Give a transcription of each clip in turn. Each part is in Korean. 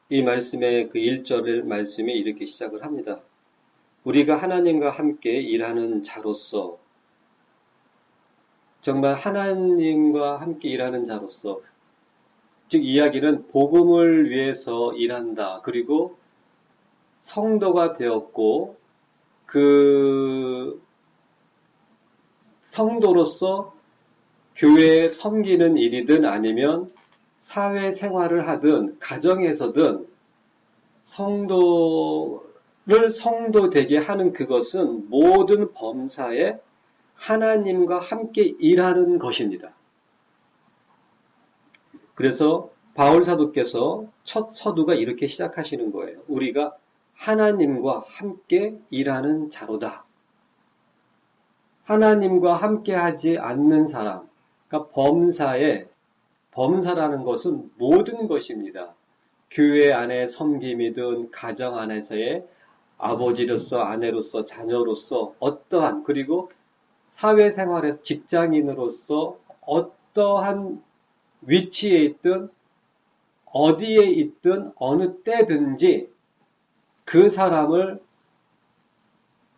이 말씀의 그 1절 말씀이 이렇게 시작을 합니다. 우리가 하나님과 함께 일하는 자로서, 정말 하나님과 함께 일하는 자로서, 즉 이야기는 복음을 위해서 일한다. 그리고 성도가 되었고 그 성도로서 교회에 섬기는 일이든 아니면 사회생활을 하든 가정에서든 성도를 성도 되게 하는 그것은 모든 범사에 하나님과 함께 일하는 것입니다. 그래서 바울 사도께서 첫 서두가 이렇게 시작하시는 거예요. 우리가 하나님과 함께 일하는 자로다. 하나님과 함께 하지 않는 사람, 그러니까 범사라는 것은 모든 것입니다. 교회 안에 섬김이든 가정 안에서의 아버지로서 아내로서 자녀로서 어떠한 그리고 사회생활에서 직장인으로서 어떠한 위치에 있든 어디에 있든 어느 때든지 그 사람을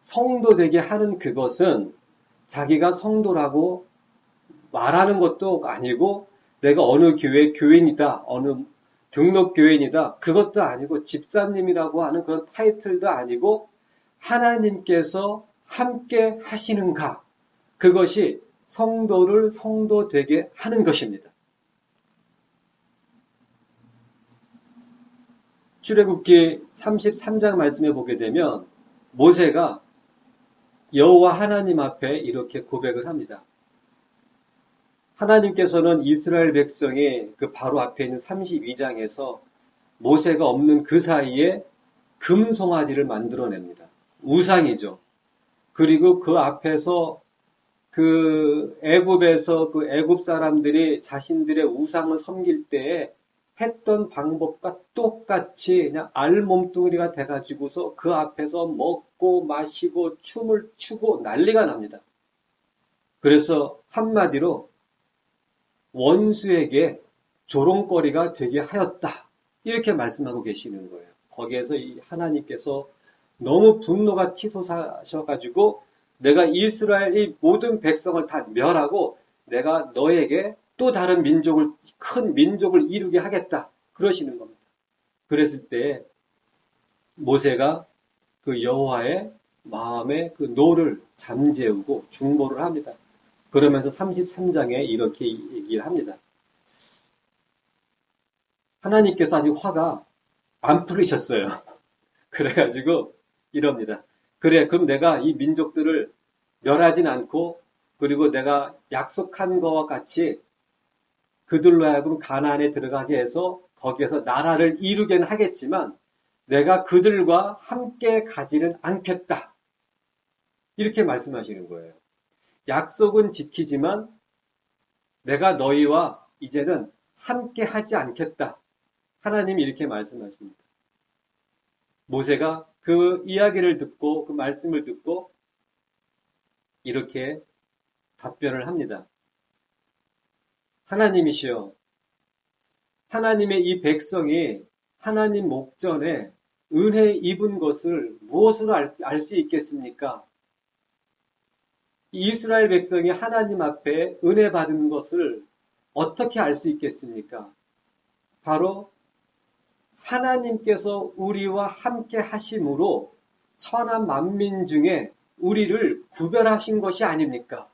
성도 되게 하는 그것은 자기가 성도라고 말하는 것도 아니고 내가 어느 교회 교인이다, 어느 등록 교인이다, 그것도 아니고 집사님이라고 하는 그런 타이틀도 아니고 하나님께서 함께 하시는가, 그것이 성도를 성도 되게 하는 것입니다. 출애굽기 33장 말씀에 보게 되면 모세가 여호와 하나님 앞에 이렇게 고백을 합니다. 하나님께서는 이스라엘 백성이 그 바로 앞에 있는 32장에서 모세가 없는 그 사이에 금송아지를 만들어냅니다. 우상이죠. 그리고 그 앞에서 그 애굽에서 그 애굽 사람들이 자신들의 우상을 섬길 때에 했던 방법과 똑같이 그냥 알몸뚱이가 돼가지고서 그 앞에서 먹고 마시고 춤을 추고 난리가 납니다. 그래서 한마디로 원수에게 조롱거리가 되게 하였다. 이렇게 말씀하고 계시는 거예요. 거기에서 이 하나님께서 너무 분노가 치솟아셔가지고 내가 이스라엘의 모든 백성을 다 멸하고 내가 너에게 또 다른 민족을, 큰 민족을 이루게 하겠다. 그러시는 겁니다. 그랬을 때 모세가 그 여호와의 마음에 그 노를 잠재우고 중보를 합니다. 그러면서 33장에 이렇게 얘기를 합니다. 하나님께서 아직 화가 안 풀리셨어요. 그래가지고 이럽니다. 그래, 그럼 내가 이 민족들을 멸하진 않고 그리고 내가 약속한 것과 같이 그들로 하여금 가나안에 들어가게 해서 거기에서 나라를 이루게는 하겠지만 내가 그들과 함께 가지는 않겠다. 이렇게 말씀하시는 거예요. 약속은 지키지만 내가 너희와 이제는 함께 하지 않겠다. 하나님이 이렇게 말씀하십니다. 모세가 그 이야기를 듣고 그 말씀을 듣고 이렇게 답변을 합니다. 하나님이시여, 하나님의 이 백성이 하나님 목전에 은혜 입은 것을 무엇으로 알 수 있겠습니까? 이스라엘 백성이 하나님 앞에 은혜 받은 것을 어떻게 알 수 있겠습니까? 바로 하나님께서 우리와 함께 하심으로 천하 만민 중에 우리를 구별하신 것이 아닙니까?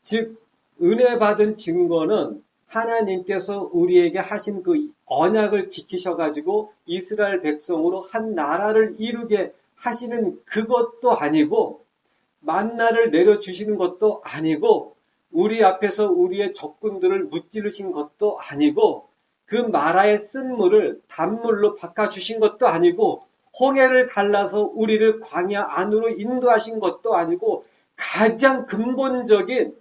즉 은혜 받은 증거는 하나님께서 우리에게 하신 그 언약을 지키셔가지고 이스라엘 백성으로 한 나라를 이루게 하시는 그것도 아니고 만나를 내려주시는 것도 아니고 우리 앞에서 우리의 적군들을 무찌르신 것도 아니고 그 마라의 쓴 물을 단물로 바꿔주신 것도 아니고 홍해를 갈라서 우리를 광야 안으로 인도하신 것도 아니고 가장 근본적인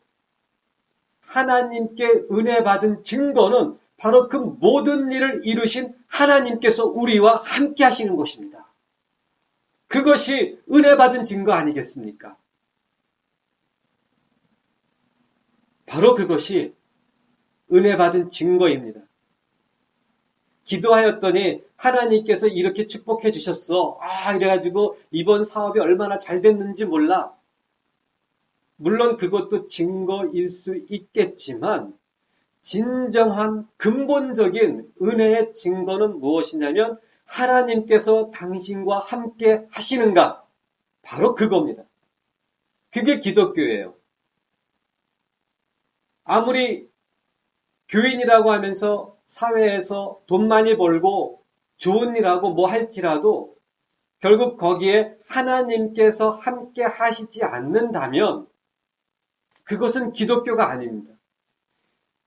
하나님께 은혜 받은 증거는 바로 그 모든 일을 이루신 하나님께서 우리와 함께 하시는 것입니다. 그것이 은혜 받은 증거 아니겠습니까? 바로 그것이 은혜 받은 증거입니다. 기도하였더니 하나님께서 이렇게 축복해 주셨어. 이래가지고 이번 사업이 얼마나 잘 됐는지 몰라. 물론 그것도 증거일 수 있겠지만 진정한 근본적인 은혜의 증거는 무엇이냐면 하나님께서 당신과 함께 하시는가? 바로 그겁니다. 그게 기독교예요. 아무리 교인이라고 하면서 사회에서 돈 많이 벌고 좋은 일하고 뭐 할지라도 결국 거기에 하나님께서 함께 하시지 않는다면 그것은 기독교가 아닙니다.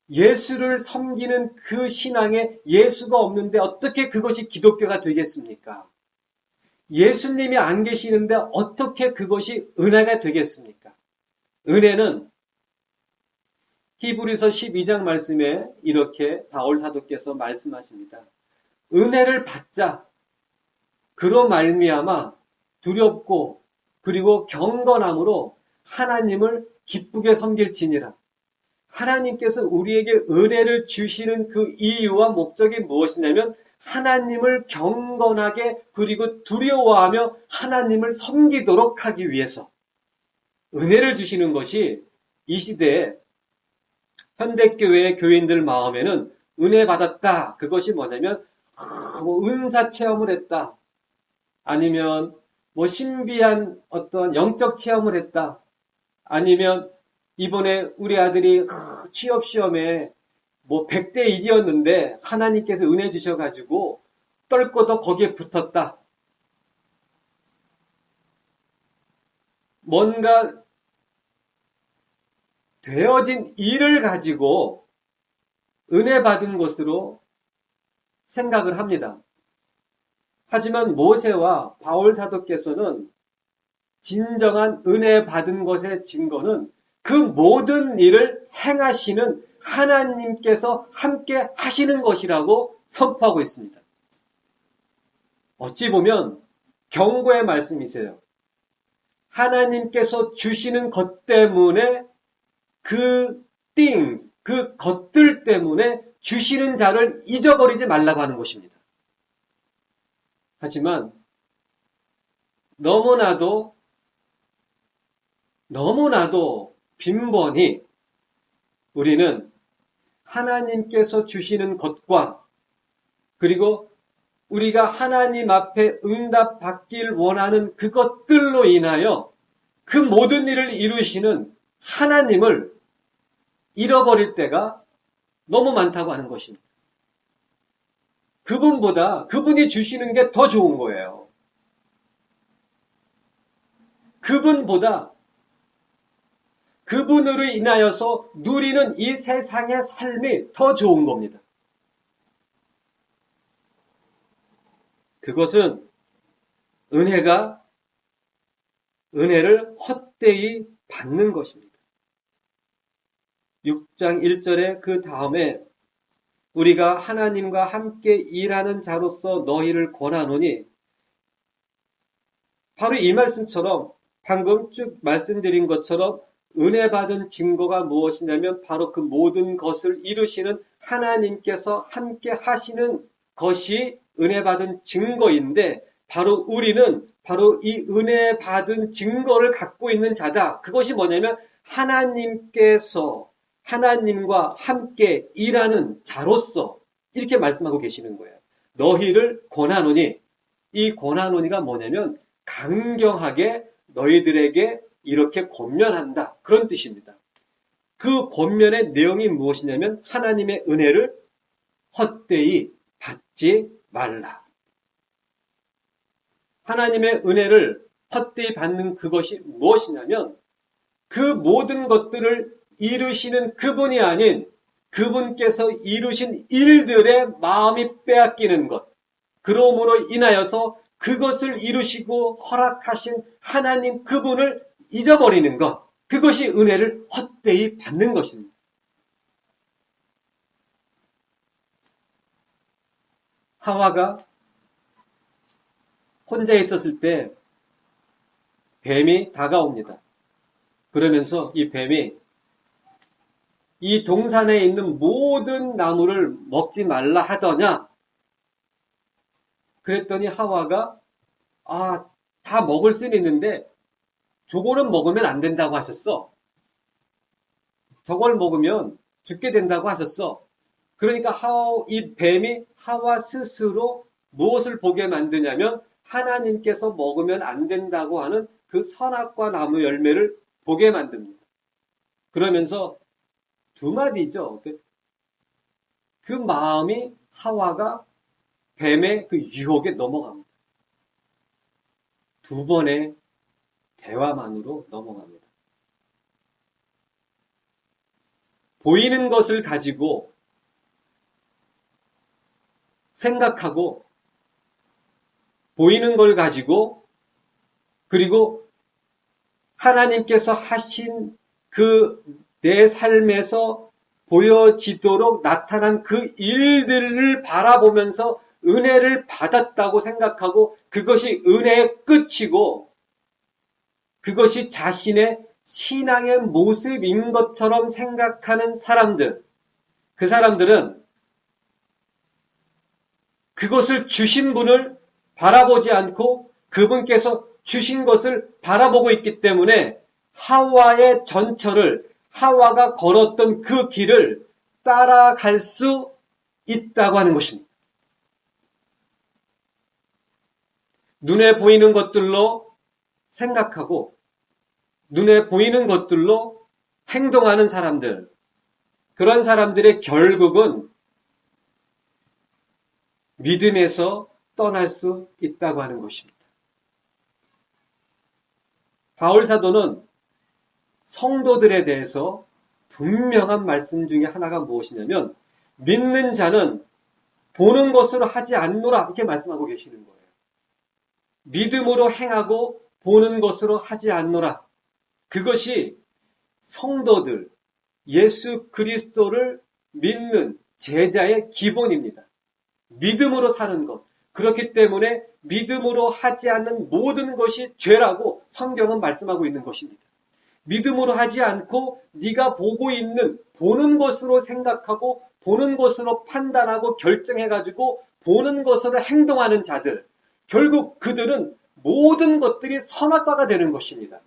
예수를 섬기는 그 신앙에 예수가 없는데 어떻게 그것이 기독교가 되겠습니까? 예수님이 안 계시는데 어떻게 그것이 은혜가 되겠습니까? 은혜는 히브리서 12장 말씀에 이렇게 바울 사도께서 말씀하십니다. 은혜를 받자. 그로 말미암아 두렵고 그리고 경건함으로 하나님을 기쁘게 섬길지니라. 하나님께서 우리에게 은혜를 주시는 그 이유와 목적이 무엇이냐면 하나님을 경건하게 그리고 두려워하며 하나님을 섬기도록 하기 위해서 은혜를 주시는 것이 이 시대에 현대교회의 교인들 마음에는 은혜 받았다. 그것이 뭐냐면 은사 체험을 했다. 아니면 신비한 어떤 영적 체험을 했다. 아니면 이번에 우리 아들이 취업 시험에 100대 1이었는데 하나님께서 은혜 주셔가지고 떨고도 거기에 붙었다. 뭔가 되어진 일을 가지고 은혜 받은 것으로 생각을 합니다. 하지만 모세와 바울 사도께서는 진정한 은혜 받은 것의 증거는 그 모든 일을 행하시는 하나님께서 함께 하시는 것이라고 선포하고 있습니다. 어찌 보면 경고의 말씀이세요. 하나님께서 주시는 것 때문에 그 것들 때문에 주시는 자를 잊어버리지 말라고 하는 것입니다. 하지만 너무나도 빈번히 우리는 하나님께서 주시는 것과 그리고 우리가 하나님 앞에 응답받길 원하는 그것들로 인하여 그 모든 일을 이루시는 하나님을 잃어버릴 때가 너무 많다고 하는 것입니다. 그분이 주시는 게 더 좋은 거예요. 그분으로 인하여서 누리는 이 세상의 삶이 더 좋은 겁니다. 그것은 은혜를 헛되이 받는 것입니다. 6장 1절에 그 다음에 우리가 하나님과 함께 일하는 자로서 너희를 권하노니 바로 이 말씀처럼 방금 쭉 말씀드린 것처럼 은혜 받은 증거가 무엇이냐면 바로 그 모든 것을 이루시는 하나님께서 함께 하시는 것이 은혜 받은 증거인데 바로 우리는 바로 이 은혜 받은 증거를 갖고 있는 자다. 그것이 뭐냐면 하나님과 함께 일하는 자로서 이렇게 말씀하고 계시는 거예요. 너희를 권하노니 이 권하노니가 뭐냐면 강경하게 너희들에게 이렇게 권면한다. 그런 뜻입니다. 그 권면의 내용이 무엇이냐면 하나님의 은혜를 헛되이 받지 말라. 하나님의 은혜를 헛되이 받는 그것이 무엇이냐면 그 모든 것들을 이루시는 그분이 아닌 그분께서 이루신 일들의 마음이 빼앗기는 것. 그러므로 인하여서 그것을 이루시고 허락하신 하나님 그분을 잊어버리는 것. 그것이 은혜를 헛되이 받는 것입니다. 하와가 혼자 있었을 때 뱀이 다가옵니다. 그러면서 이 뱀이 이 동산에 있는 모든 나무를 먹지 말라 하더냐? 그랬더니 하와가 다 먹을 수는 있는데 저거는 먹으면 안 된다고 하셨어. 저걸 먹으면 죽게 된다고 하셨어. 그러니까 이 뱀이 하와 스스로 무엇을 보게 만드냐면 하나님께서 먹으면 안 된다고 하는 그 선악과 나무 열매를 보게 만듭니다. 그러면서 두 마디죠. 그 마음이 하와가 뱀의 그 유혹에 넘어갑니다. 두 번의 대화만으로 넘어갑니다. 보이는 것을 가지고 생각하고 보이는 걸 가지고 그리고 하나님께서 하신 그 내 삶에서 보여지도록 나타난 그 일들을 바라보면서 은혜를 받았다고 생각하고 그것이 은혜의 끝이고 그것이 자신의 신앙의 모습인 것처럼 생각하는 사람들, 그 사람들은 그것을 주신 분을 바라보지 않고 그분께서 주신 것을 바라보고 있기 때문에 하와의 전철을, 하와가 걸었던 그 길을 따라갈 수 있다고 하는 것입니다. 눈에 보이는 것들로 생각하고 눈에 보이는 것들로 행동하는 사람들, 그런 사람들의 결국은 믿음에서 떠날 수 있다고 하는 것입니다. 바울 사도는 성도들에 대해서 분명한 말씀 중에 하나가 무엇이냐면 믿는 자는 보는 것으로 하지 않노라 이렇게 말씀하고 계시는 거예요. 믿음으로 행하고 보는 것으로 하지 않노라. 그것이 성도들, 예수 그리스도를 믿는 제자의 기본입니다. 믿음으로 사는 것. 그렇기 때문에 믿음으로 하지 않는 모든 것이 죄라고 성경은 말씀하고 있는 것입니다. 믿음으로 하지 않고 네가 보고 있는 보는 것으로 생각하고 보는 것으로 판단하고 결정해가지고 보는 것으로 행동하는 자들. 결국 그들은 모든 것들이 선악과가 되는 것입니다.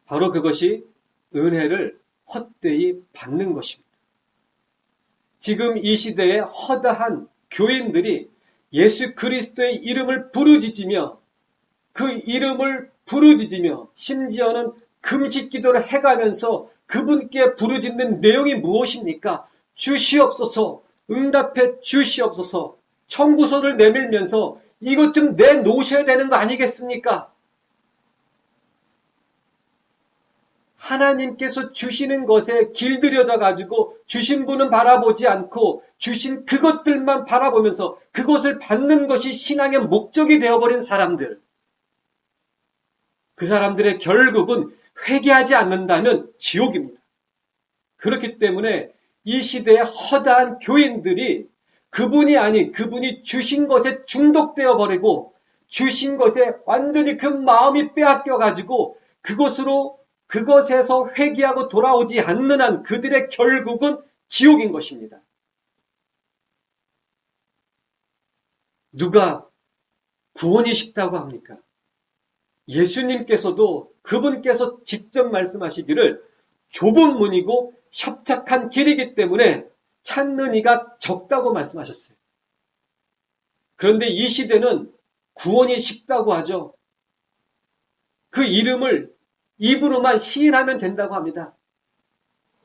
바로 그것이 은혜를 헛되이 받는 것입니다. 지금 이 시대에 허다한 교인들이 예수 그리스도의 이름을 부르짖으며 그 이름을 부르짖으며 심지어는 금식 기도를 해가면서 그분께 부르짖는 내용이 무엇입니까? 주시옵소서, 응답해 주시옵소서, 청구서를 내밀면서 이것 좀 내놓으셔야 되는 거 아니겠습니까? 하나님께서 주시는 것에 길들여져 가지고 주신 분은 바라보지 않고 주신 그것들만 바라보면서 그것을 받는 것이 신앙의 목적이 되어버린 사람들. 그 사람들의 결국은 회개하지 않는다면 지옥입니다. 그렇기 때문에 이 시대의 허다한 교인들이 그분이 아닌 그분이 주신 것에 중독되어 버리고 주신 것에 완전히 그 마음이 빼앗겨 가지고 그것에서 회개하고 돌아오지 않는 한 그들의 결국은 지옥인 것입니다. 누가 구원이 쉽다고 합니까? 예수님께서도 그분께서 직접 말씀하시기를 좁은 문이고 협착한 길이기 때문에 찾는 이가 적다고 말씀하셨어요. 그런데 이 시대는 구원이 쉽다고 하죠. 그 이름을 입으로만 시인하면 된다고 합니다.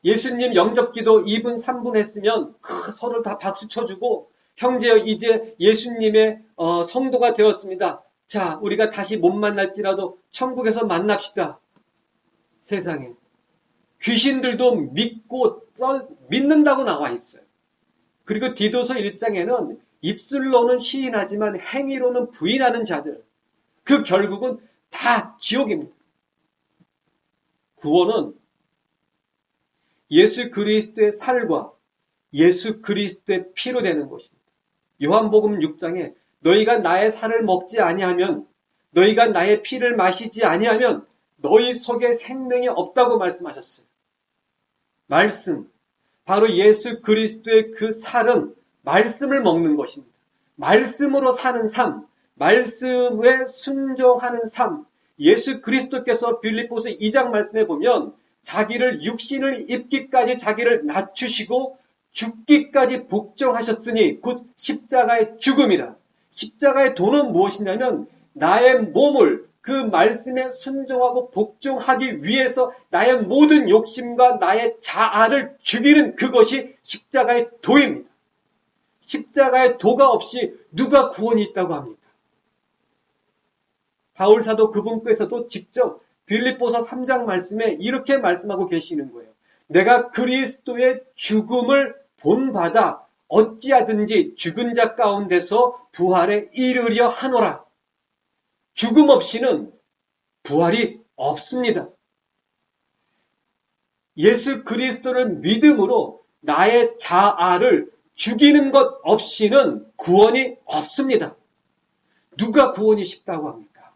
예수님 영접기도 2분, 3분 했으면 서로 다 박수 쳐주고 형제 이제 예수님의 성도가 되었습니다. 자, 우리가 다시 못 만날지라도 천국에서 만납시다. 세상에. 귀신들도 믿는다고 나와 있어요. 그리고 디도서 1장에는 입술로는 시인하지만 행위로는 부인하는 자들. 그 결국은 다 지옥입니다. 구원은 예수 그리스도의 살과 예수 그리스도의 피로 되는 것입니다. 요한복음 6장에 너희가 나의 살을 먹지 아니하면 너희가 나의 피를 마시지 아니하면 너희 속에 생명이 없다고 말씀하셨어요. 말씀, 바로 예수 그리스도의 그 살은 말씀을 먹는 것입니다. 말씀으로 사는 삶, 말씀에 순종하는 삶. 예수 그리스도께서 빌립보서 2장 말씀에 보면 자기를 육신을 입기까지 자기를 낮추시고 죽기까지 복종하셨으니 곧 십자가의 죽음이라. 십자가의 도는 무엇이냐면 나의 몸을 그 말씀에 순종하고 복종하기 위해서 나의 모든 욕심과 나의 자아를 죽이는 그것이 십자가의 도입니다. 십자가의 도가 없이 누가 구원이 있다고 합니까? 바울 사도 그분께서도 직접 빌립보서 3장 말씀에 이렇게 말씀하고 계시는 거예요. 내가 그리스도의 죽음을 본받아 어찌하든지 죽은 자 가운데서 부활에 이르려 하노라. 죽음 없이는 부활이 없습니다. 예수 그리스도를 믿음으로 나의 자아를 죽이는 것 없이는 구원이 없습니다. 누가 구원이 쉽다고 합니까?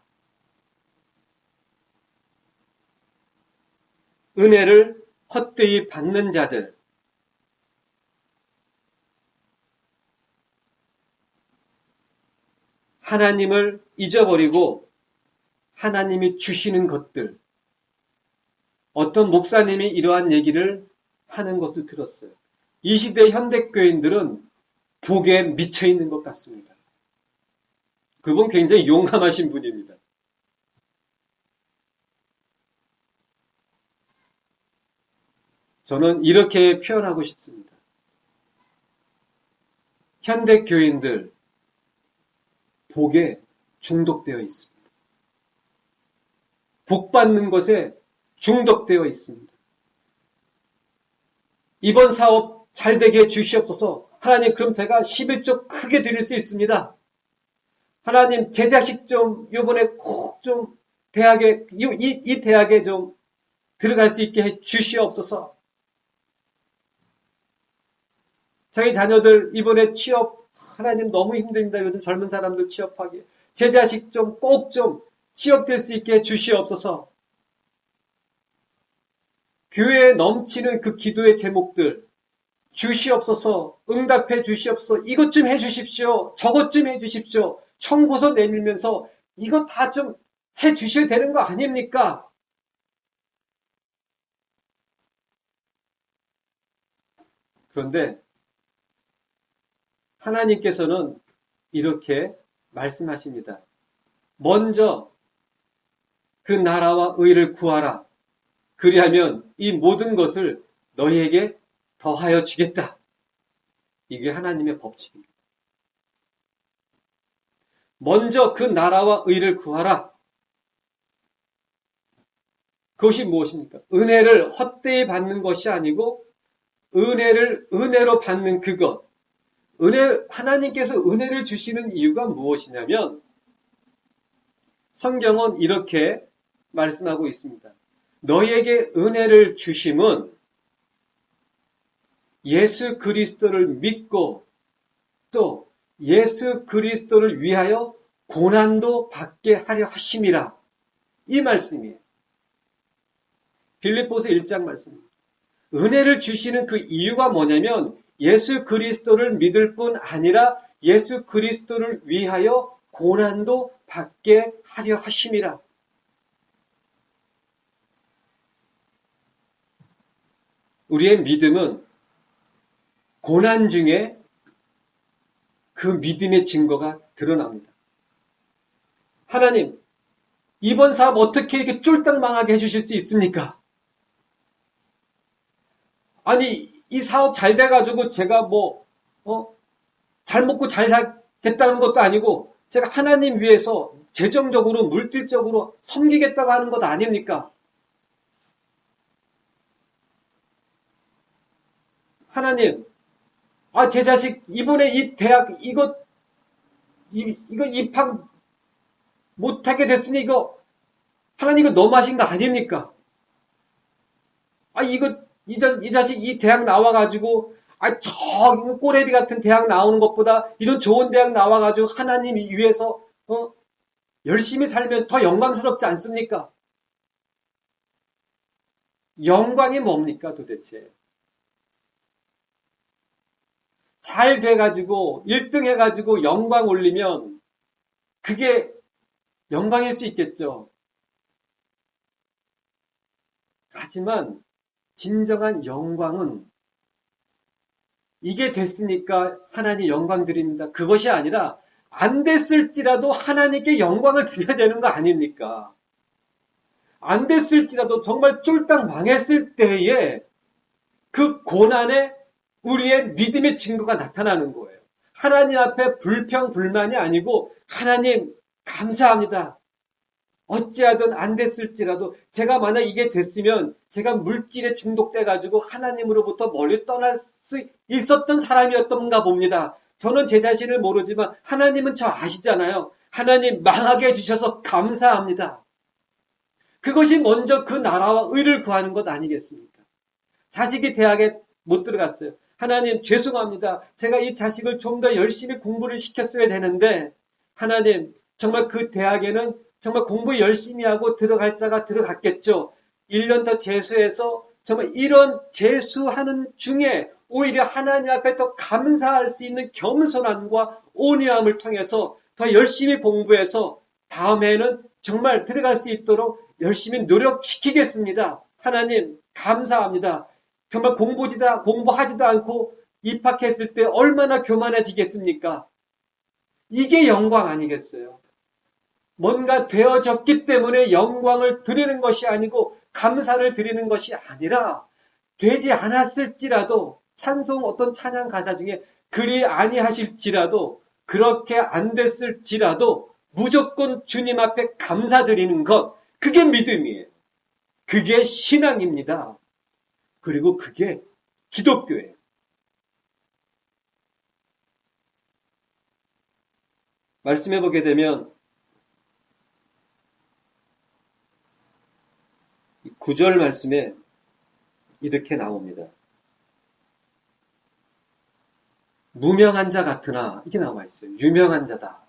은혜를 헛되이 받는 자들, 하나님을 잊어버리고 하나님이 주시는 것들, 어떤 목사님이 이러한 얘기를 하는 것을 들었어요. 이 시대 현대교인들은 복에 미쳐 있는 것 같습니다. 그분 굉장히 용감하신 분입니다. 저는 이렇게 표현하고 싶습니다. 현대교인들 복에 중독되어 있습니다. 복 받는 것에 중독되어 있습니다. 이번 사업 잘 되게 해 주시옵소서. 하나님, 그럼 제가 11조 크게 드릴 수 있습니다. 하나님, 제 자식 좀 이번에 꼭 좀 대학에 이 대학에 좀 들어갈 수 있게 해 주시옵소서. 저희 자녀들 이번에 취업 하나님 너무 힘듭니다. 요즘 젊은 사람들 취업하기. 제 자식 좀 꼭 좀 취업될 수 있게 해 주시옵소서. 교회에 넘치는 그 기도의 제목들 주시옵소서, 응답해 주시옵소서, 이것 좀 해 주십시오, 저것 좀 해 주십시오, 청구서 내밀면서 이거 다 좀 해 주셔야 되는 거 아닙니까? 그런데 하나님께서는 이렇게 말씀하십니다. 먼저 그 나라와 의를 구하라. 그리하면 이 모든 것을 너희에게 더하여 주겠다. 이게 하나님의 법칙입니다. 먼저 그 나라와 의를 구하라. 그것이 무엇입니까? 은혜를 헛되이 받는 것이 아니고 은혜를 은혜로 받는 그것. 하나님께서 은혜를 주시는 이유가 무엇이냐면 성경은 이렇게 말씀하고 있습니다. 너희에게 은혜를 주심은 예수 그리스도를 믿고 또 예수 그리스도를 위하여 고난도 받게 하려 하심이라. 이 말씀이에요. 빌립보서 1장 말씀입니다. 은혜를 주시는 그 이유가 뭐냐면 예수 그리스도를 믿을 뿐 아니라 예수 그리스도를 위하여 고난도 받게 하려 하심이라. 우리의 믿음은 고난 중에 그 믿음의 증거가 드러납니다. 하나님, 이번 사업 어떻게 이렇게 쫄딱 망하게 해주실 수 있습니까? 아니, 이 사업 잘 돼가지고 제가 잘 먹고 잘 살겠다는 것도 아니고 제가 하나님 위해서 재정적으로, 물질적으로 섬기겠다고 하는 것 아닙니까? 하나님, 제 자식 이번에 이 대학 이거 입학 못하게 됐으니 하나님 이거 너무하신 거 아닙니까? 이 자식 이 대학 나와가지고 저 꼬레비 같은 대학 나오는 것보다 이런 좋은 대학 나와가지고 하나님 위해서 열심히 살면 더 영광스럽지 않습니까? 영광이 뭡니까 도대체? 잘 돼가지고 1등 해가지고 영광 올리면 그게 영광일 수 있겠죠. 하지만 진정한 영광은 이게 됐으니까 하나님 영광 드립니다. 그것이 아니라 안 됐을지라도 하나님께 영광을 드려야 되는 거 아닙니까? 안 됐을지라도 정말 쫄딱 망했을 때에 그 고난에 우리의 믿음의 증거가 나타나는 거예요. 하나님 앞에 불평불만이 아니고 하나님 감사합니다. 어찌하든 안 됐을지라도 제가 만약 이게 됐으면 제가 물질에 중독돼 가지고 하나님으로부터 멀리 떠날 수 있었던 사람이었던가 봅니다. 저는 제 자신을 모르지만 하나님은 저 아시잖아요. 하나님 망하게 해주셔서 감사합니다. 그것이 먼저 그 나라와 의를 구하는 것 아니겠습니까? 자식이 대학에 못 들어갔어요. 하나님 죄송합니다. 제가 이 자식을 좀 더 열심히 공부를 시켰어야 되는데 하나님 정말 그 대학에는 정말 공부 열심히 하고 들어갈 자가 들어갔겠죠. 1년 더 재수해서 정말 이런 재수하는 중에 오히려 하나님 앞에 더 감사할 수 있는 겸손함과 온유함을 통해서 더 열심히 공부해서 다음에는 정말 들어갈 수 있도록 열심히 노력시키겠습니다. 하나님 감사합니다. 정말 공부하지도 않고 입학했을 때 얼마나 교만해지겠습니까? 이게 영광 아니겠어요? 뭔가 되어졌기 때문에 영광을 드리는 것이 아니고 감사를 드리는 것이 아니라 되지 않았을지라도 찬송 어떤 찬양 가사 중에 그리 아니하실지라도 그렇게 안 됐을지라도 무조건 주님 앞에 감사드리는 것 그게 믿음이에요. 그게 신앙입니다. 그리고 그게 기독교예요. 말씀해 보게 되면 9절 말씀에 이렇게 나옵니다. 무명한 자 같으나 이게 나와 있어요. 유명한 자다.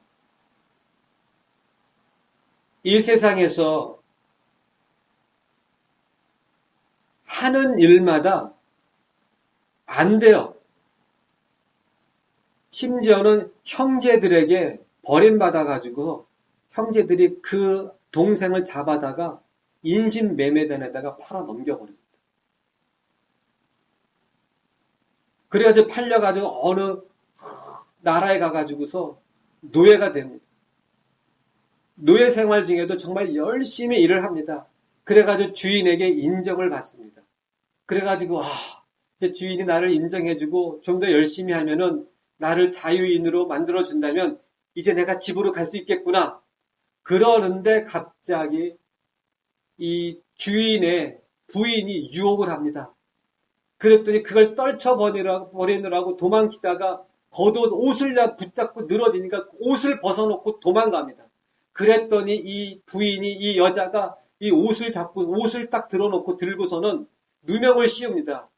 이 세상에서 하는 일마다 안 돼요. 심지어는 형제들에게 버림받아가지고 형제들이 그 동생을 잡아다가 인신매매단에다가 팔아 넘겨버립니다. 그래가지고 팔려가지고 어느 나라에 가가지고서 노예가 됩니다. 노예 생활 중에도 정말 열심히 일을 합니다. 그래가지고 주인에게 인정을 받습니다. 그래가지고 이제 주인이 나를 인정해주고 좀 더 열심히 하면은 나를 자유인으로 만들어준다면 이제 내가 집으로 갈 수 있겠구나. 그러는데 갑자기 이 주인의 부인이 유혹을 합니다. 그랬더니 그걸 떨쳐버리느라고 도망치다가 겉옷 옷을 붙잡고 늘어지니까 옷을 벗어놓고 도망갑니다. 그랬더니 이 부인이 이 여자가 이 옷을 잡고 옷을 딱 들고서는 누명을 씌웁니다.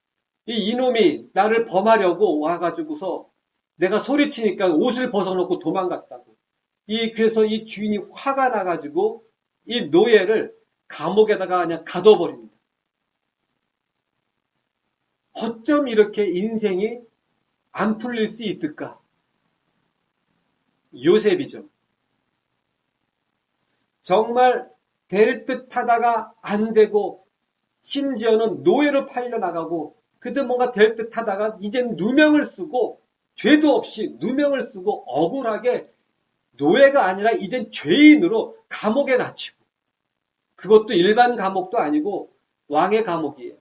이놈이 나를 범하려고 와가지고서 내가 소리치니까 옷을 벗어놓고 도망갔다고. 그래서 이 주인이 화가 나가지고 이 노예를 감옥에다가 그냥 가둬버립니다. 어쩜 이렇게 인생이 안 풀릴 수 있을까? 요셉이죠. 정말 될 듯 하다가 안 되고 심지어는 노예로 팔려나가고 그때 뭔가 될 듯 하다가 이젠 누명을 쓰고 죄도 없이 누명을 쓰고 억울하게 노예가 아니라 이젠 죄인으로 감옥에 갇히고 그것도 일반 감옥도 아니고 왕의 감옥이에요.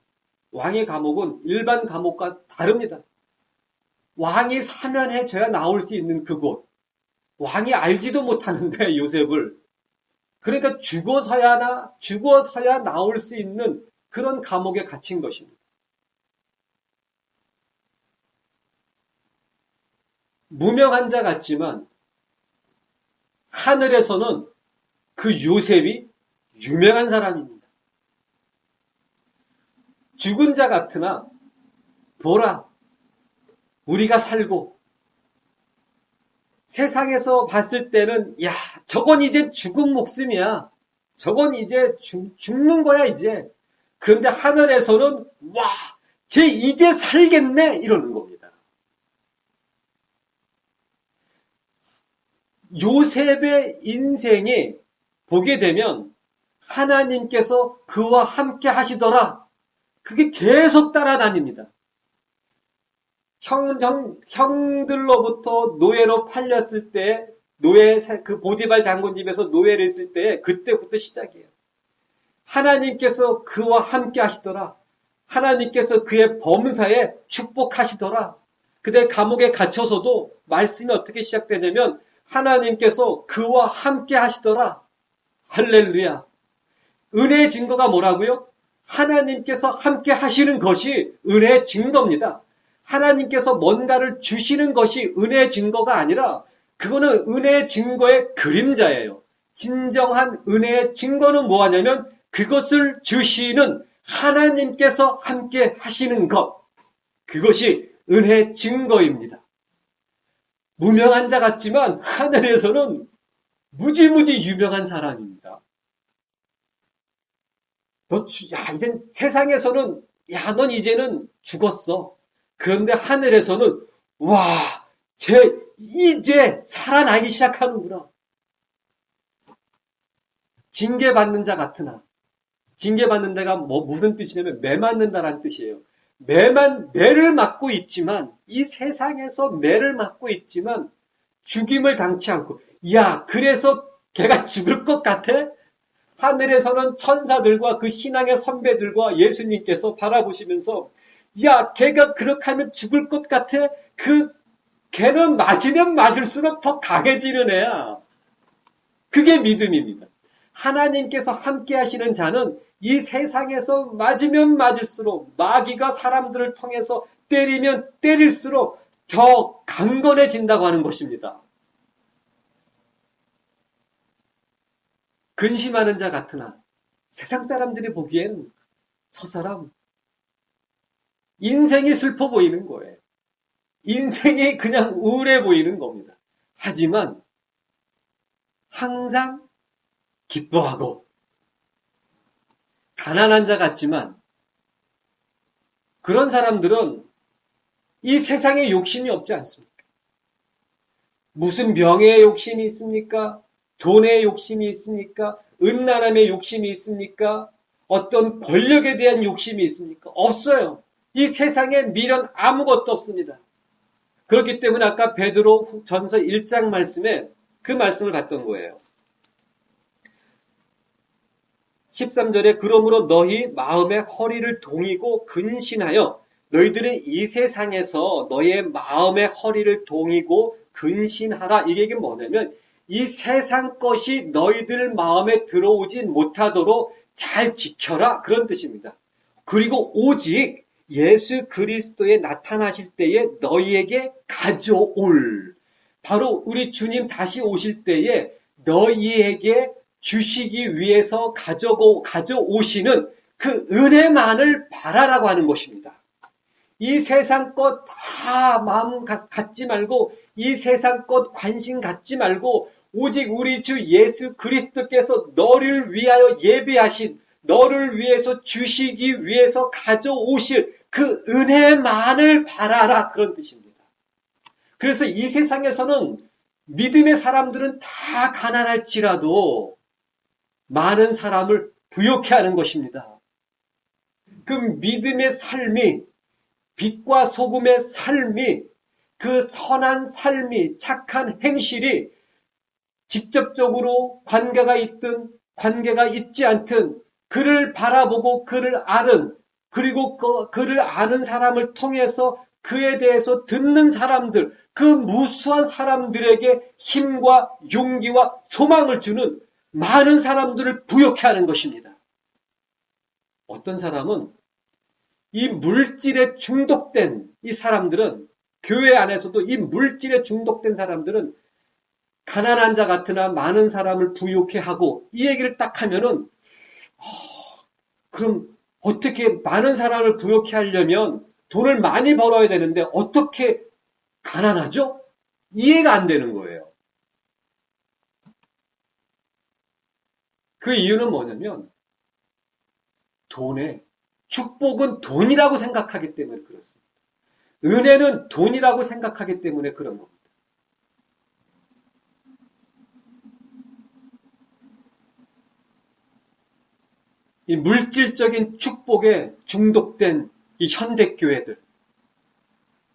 왕의 감옥은 일반 감옥과 다릅니다. 왕이 사면해져야 나올 수 있는 그곳. 왕이 알지도 못하는데 요셉을. 그러니까 죽어서야 나올 수 있는 그런 감옥에 갇힌 것입니다. 무명한 자 같지만 하늘에서는 그 요셉이 유명한 사람입니다. 죽은 자 같으나 보라 우리가 살고 세상에서 봤을 때는 야 저건 이제 죽은 목숨이야. 저건 이제 죽는 거야 이제. 그런데 하늘에서는 와 쟤 이제 살겠네 이러는 겁니다. 요셉의 인생이 보게 되면 하나님께서 그와 함께 하시더라. 그게 계속 따라다닙니다. 형들로부터 노예로 팔렸을 때, 그 보디발 장군 집에서 노예를 했을 때, 그때부터 시작이에요. 하나님께서 그와 함께 하시더라. 하나님께서 그의 범사에 축복하시더라. 그대 감옥에 갇혀서도 말씀이 어떻게 시작되냐면, 하나님께서 그와 함께 하시더라. 할렐루야. 은혜의 증거가 뭐라고요? 하나님께서 함께 하시는 것이 은혜의 증거입니다. 하나님께서 뭔가를 주시는 것이 은혜의 증거가 아니라 그거는 은혜의 증거의 그림자예요. 진정한 은혜의 증거는 뭐하냐면 그것을 주시는 하나님께서 함께 하시는 것. 그것이 은혜의 증거입니다. 무명한 자 같지만 하늘에서는 무지무지 유명한 사람입니다. 이젠 세상에서는 넌 이제는 죽었어. 그런데 하늘에서는 이제 살아나기 시작하는구나. 징계받는 자 같으나 징계받는 데가 무슨 뜻이냐면 매 맞는다라는 뜻이에요. 매를 맞고 있지만 이 세상에서 매를 맞고 있지만 죽임을 당치 않고 그래서 걔가 죽을 것 같아? 하늘에서는 천사들과 그 신앙의 선배들과 예수님께서 바라보시면서 걔가 그렇게 하면 죽을 것 같아? 걔는 맞으면 맞을수록 더 강해지는 애야. 그게 믿음입니다. 하나님께서 함께 하시는 자는 이 세상에서 맞으면 맞을수록 마귀가 사람들을 통해서 때리면 때릴수록 더 강건해진다고 하는 것입니다. 근심하는 자 같으나 세상 사람들이 보기엔 저 사람 인생이 슬퍼 보이는 거예요. 인생이 그냥 우울해 보이는 겁니다. 하지만 항상 기뻐하고 가난한 자 같지만 그런 사람들은 이 세상에 욕심이 없지 않습니까? 무슨 명예의 욕심이 있습니까? 돈의 욕심이 있습니까? 음란함의 욕심이 있습니까? 어떤 권력에 대한 욕심이 있습니까? 없어요. 이 세상에 미련 아무것도 없습니다. 그렇기 때문에 아까 베드로 전서 1장 말씀에 그 말씀을 봤던 거예요. 13절에 그러므로 너희 마음의 허리를 동이고 근신하여 너희들은 이 세상에서 너의 마음의 허리를 동이고 근신하라. 이 얘기는 뭐냐면 이 세상 것이 너희들 마음에 들어오지 못하도록 잘 지켜라. 그런 뜻입니다. 그리고 오직 예수 그리스도에 나타나실 때에 너희에게 가져올 바로 우리 주님 다시 오실 때에 너희에게 주시기 위해서 가져오시는 그 은혜만을 바라라고 하는 것입니다. 이 세상 것 다 마음 갖지 말고 이 세상 것 관심 갖지 말고 오직 우리 주 예수 그리스도께서 너를 위하여 예비하신 너를 위해서 주시기 위해서 가져오실 그 은혜만을 바라라 그런 뜻입니다. 그래서 이 세상에서는 믿음의 사람들은 다 가난할지라도 많은 사람을 부욕해 하는 것입니다. 그 믿음의 삶이 빛과 소금의 삶이 그 선한 삶이 착한 행실이 직접적으로 관계가 있든 관계가 있지 않든 그를 바라보고 그를 아는 그리고 그를 아는 사람을 통해서 그에 대해서 듣는 사람들 그 무수한 사람들에게 힘과 용기와 소망을 주는 많은 사람들을 부욕해 하는 것입니다. 어떤 사람은 이 물질에 중독된 이 사람들은 교회 안에서도 이 물질에 중독된 사람들은 가난한 자 같으나 많은 사람을 부욕해 하고 이 얘기를 딱 하면은 그럼 어떻게 많은 사람을 부욕해 하려면 돈을 많이 벌어야 되는데 어떻게 가난하죠? 이해가 안 되는 거예요. 그 이유는 뭐냐면 축복은 돈이라고 생각하기 때문에 그렇습니다. 은혜는 돈이라고 생각하기 때문에 그런 겁니다. 이 물질적인 축복에 중독된 이 현대교회들,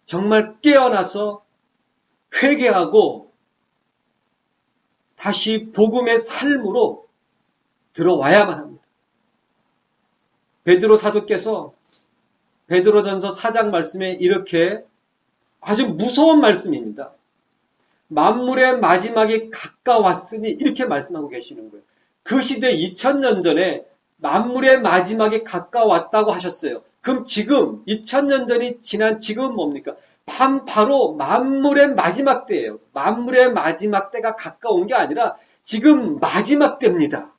정말 깨어나서 회개하고 다시 복음의 삶으로 들어와야만 합니다. 베드로 사도께서 베드로전서 4장 말씀에 이렇게 아주 무서운 말씀입니다. 만물의 마지막이 가까웠으니 이렇게 말씀하고 계시는 거예요. 그 시대 2000년 전에 만물의 마지막이 가까웠다고 하셨어요. 그럼 지금 2000년 전이 지난 지금은 뭡니까? 바로 만물의 마지막 때예요. 만물의 마지막 때가 가까운 게 아니라 지금 마지막 때입니다.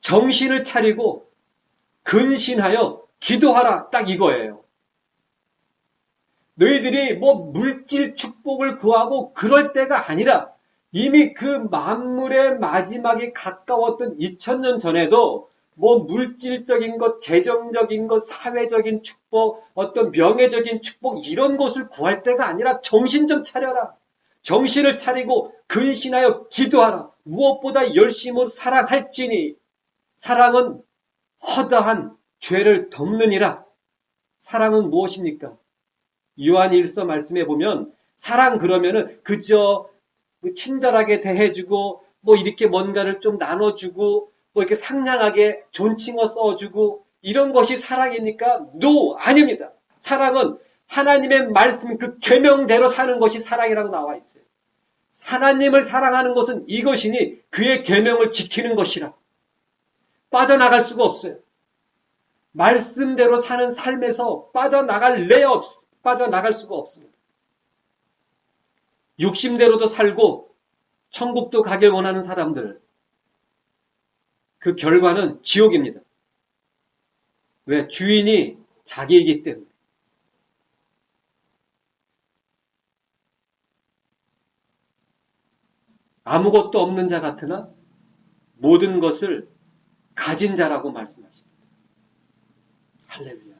정신을 차리고 근신하여 기도하라, 딱 이거예요. 너희들이 물질 축복을 구하고 그럴 때가 아니라 이미 그 만물의 마지막이 가까웠던 2000년 전에도 물질적인 것, 재정적인 것, 사회적인 축복, 어떤 명예적인 축복 이런 것을 구할 때가 아니라 정신 좀 차려라. 정신을 차리고 근신하여 기도하라. 무엇보다 열심으로 사랑할지니 사랑은 허다한 죄를 덮느니라. 사랑은 무엇입니까? 요한 1서 말씀해 보면 사랑 그러면은 그저 친절하게 대해주고 이렇게 뭔가를 좀 나눠주고 이렇게 상냥하게 존칭어 써주고 이런 것이 사랑입니까? No, 아닙니다. 사랑은 하나님의 말씀 그 계명대로 사는 것이 사랑이라고 나와 있어요. 하나님을 사랑하는 것은 이것이니 그의 계명을 지키는 것이라. 빠져나갈 수가 없어요. 말씀대로 사는 삶에서 빠져나갈 수가 없습니다. 욕심대로도 살고 천국도 가길 원하는 사람들, 그 결과는 지옥입니다. 왜? 주인이 자기이기 때문에. 아무것도 없는 자 같으나 모든 것을 가진 자라고 말씀하십니다. 할렐루야.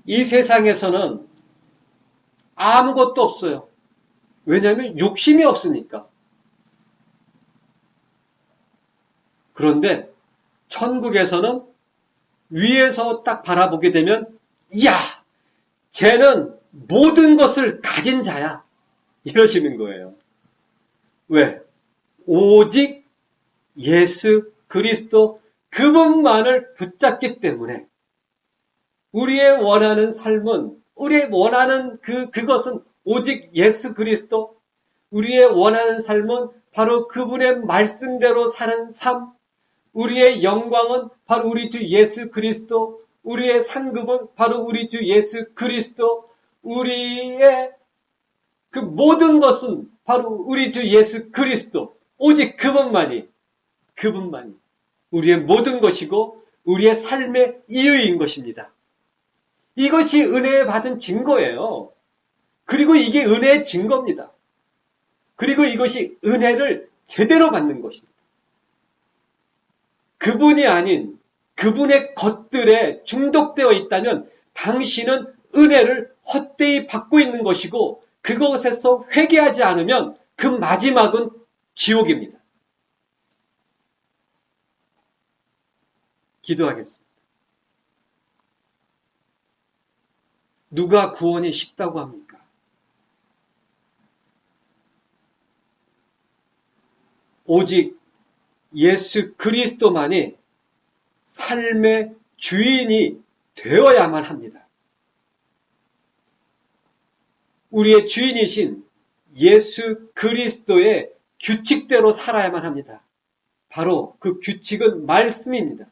이 세상에서는 아무것도 없어요. 왜냐하면 욕심이 없으니까. 그런데 천국에서는 위에서 딱 바라보게 되면 이야, 쟤는 모든 것을 가진 자야. 이러시는 거예요. 왜? 오직 예수 그리스도 그분만을 붙잡기 때문에 우리의 원하는 삶은, 우리의 원하는 그것은 오직 예수 그리스도, 우리의 원하는 삶은 바로 그분의 말씀대로 사는 삶, 우리의 영광은 바로 우리 주 예수 그리스도, 우리의 상급은 바로 우리 주 예수 그리스도, 우리의 그 모든 것은 바로 우리 주 예수 그리스도, 오직 그분만이 우리의 모든 것이고 우리의 삶의 이유인 것입니다. 이것이 은혜에 받은 증거예요. 그리고 이게 은혜의 증거입니다. 그리고 이것이 은혜를 제대로 받는 것입니다. 그분이 아닌 그분의 것들에 중독되어 있다면 당신은 은혜를 헛되이 받고 있는 것이고 그것에서 회개하지 않으면 그 마지막은 지옥입니다. 기도하겠습니다. 누가 구원이 쉽다고 합니까? 오직 예수 그리스도만이 삶의 주인이 되어야만 합니다. 우리의 주인이신 예수 그리스도의 규칙대로 살아야만 합니다. 바로 그 규칙은 말씀입니다.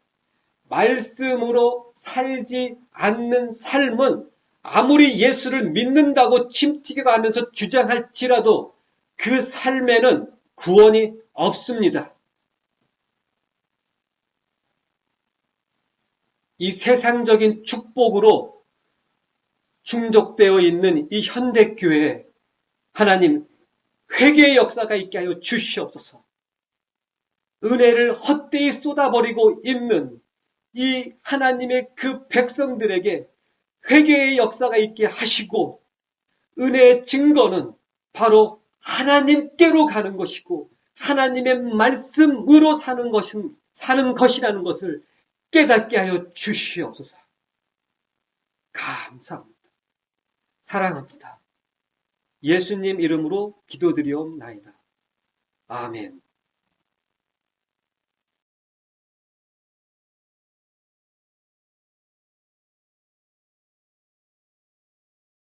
말씀으로 살지 않는 삶은 아무리 예수를 믿는다고 침튀겨가면서 주장할지라도 그 삶에는 구원이 없습니다. 이 세상적인 축복으로 충족되어 있는 이 현대교회에 하나님 회개의 역사가 있게 하여 주시옵소서. 은혜를 헛되이 쏟아버리고 있는 이 하나님의 그 백성들에게 회개의 역사가 있게 하시고 은혜의 증거는 바로 하나님께로 가는 것이고 하나님의 말씀으로 사는 것이라는 것을 깨닫게 하여 주시옵소서. 감사합니다. 사랑합니다. 예수님 이름으로 기도드리옵나이다. 아멘.